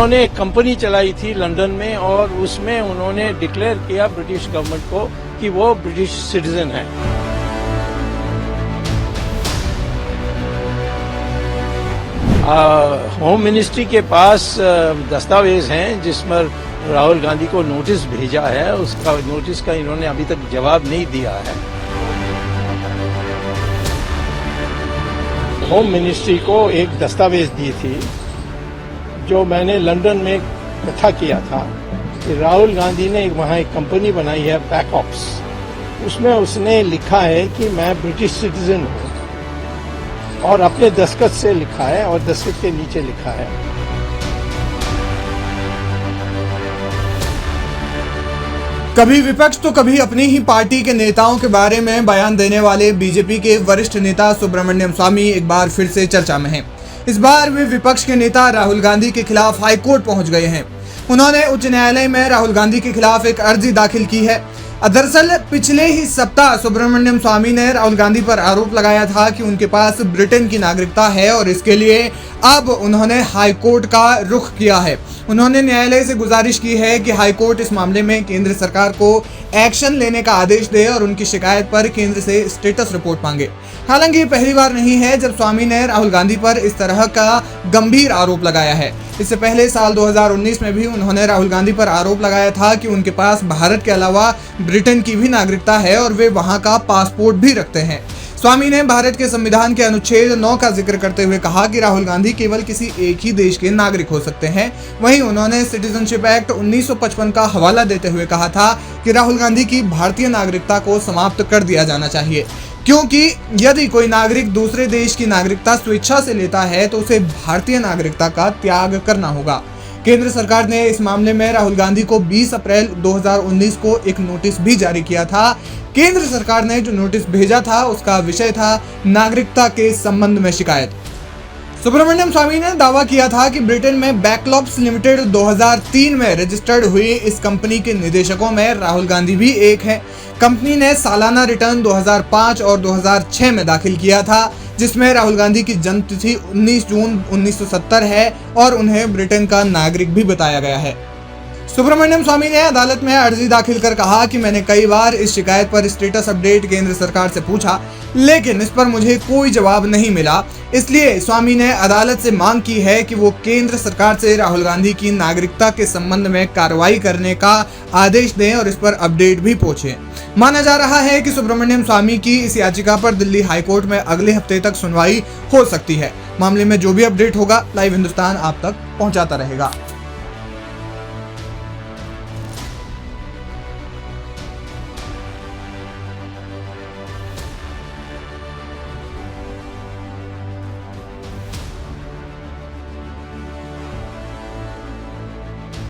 उन्होंने एक कंपनी चलाई थी लंदन में और उसमें उन्होंने डिक्लेयर किया ब्रिटिश गवर्नमेंट को कि वो ब्रिटिश सिटीजन है। होम मिनिस्ट्री के पास दस्तावेज हैं जिसमें राहुल गांधी को नोटिस भेजा है। उसका नोटिस का इन्होंने अभी तक जवाब नहीं दिया है। होम मिनिस्ट्री को एक दस्तावेज दी थी जो मैंने लंदन में इकट्ठा किया था कि राहुल गांधी ने वहाँ एक कंपनी बनाई है बैकऑप्स। उसमें उसने लिखा है कि मैं ब्रिटिश सिटीजन हूँ और अपने दस्तखत से लिखा है और दस्तखत के नीचे लिखा है। कभी विपक्ष तो कभी अपनी ही पार्टी के नेताओं के बारे में बयान देने वाले बीजेपी के वरिष्ठ नेता सुब्रमण्यम स्वामी एक बार फिर से चर्चा में हैं। इस बार वे विपक्ष के नेता राहुल गांधी के खिलाफ हाईकोर्ट पहुंच गए हैं। उन्होंने उच्च न्यायालय में राहुल गांधी के खिलाफ एक अर्जी दाखिल की है। दरअसल पिछले ही सप्ताह सुब्रमण्यम स्वामी ने राहुल गांधी पर आरोप लगाया था कि उनके पास ब्रिटेन की नागरिकता है और इसके लिए अब उन्होंने हाईकोर्ट का रुख किया है। उन्होंने न्यायालय से गुजारिश की है कि हाईकोर्ट इस मामले में केंद्र सरकार को एक्शन लेने का आदेश दे और उनकी शिकायत पर केंद्र से स्टेटस रिपोर्ट मांगे। हालांकि ये पहली बार नहीं है जब स्वामी ने राहुल गांधी पर इस तरह का गंभीर आरोप लगाया है। इससे पहले साल 2019 में भी उन्होंने राहुल गांधी पर आरोप लगाया था कि उनके पास भारत के अलावा ब्रिटेन की भी नागरिकता है और वे वहां का पासपोर्ट भी रखते हैं। स्वामी ने भारत के संविधान के अनुच्छेद 9 का जिक्र करते हुए कहा कि राहुल गांधी केवल किसी एक ही देश के नागरिक हो सकते हैं। वहीं उन्होंने सिटीजनशिप एक्ट 1955 का हवाला देते हुए कहा था कि राहुल गांधी की भारतीय नागरिकता को समाप्त कर दिया जाना चाहिए, क्योंकि यदि कोई नागरिक दूसरे देश की नागरिकता स्वेच्छा से लेता है तो उसे भारतीय नागरिकता का त्याग करना होगा। केंद्र सरकार ने इस मामले में राहुल गांधी को 20 अप्रैल 2019 को एक नोटिस भी जारी किया था। केंद्र सरकार ने जो नोटिस भेजा था उसका विषय था नागरिकता के संबंध में शिकायत। सुब्रमण्यम स्वामी ने दावा किया था कि ब्रिटेन में बैकलॉप्स लिमिटेड 2003 में रजिस्टर्ड हुई इस कंपनी के निदेशकों में राहुल गांधी भी एक हैं। कंपनी ने सालाना रिटर्न 2005 और 2006 में दाखिल किया था, जिसमें राहुल गांधी की जन्म तिथि 19 जून 1970 है और उन्हें ब्रिटेन का नागरिक भी बताया गया है। सुब्रमण्यम स्वामी ने अदालत में अर्जी दाखिल कर कहा कि मैंने कई बार इस शिकायत पर स्टेटस अपडेट केंद्र सरकार से पूछा, लेकिन इस पर मुझे कोई जवाब नहीं मिला। इसलिए स्वामी ने अदालत से मांग की है कि वो केंद्र सरकार से राहुल गांधी की नागरिकता के संबंध में कार्रवाई करने का आदेश दें और इस पर अपडेट भी पूछें। माना जा रहा है कि सुब्रमण्यम स्वामी की इस याचिका पर दिल्ली हाईकोर्ट में अगले हफ्ते तक सुनवाई हो सकती है। मामले में जो भी अपडेट होगा लाइव हिंदुस्तान आप तक पहुंचाता रहेगा।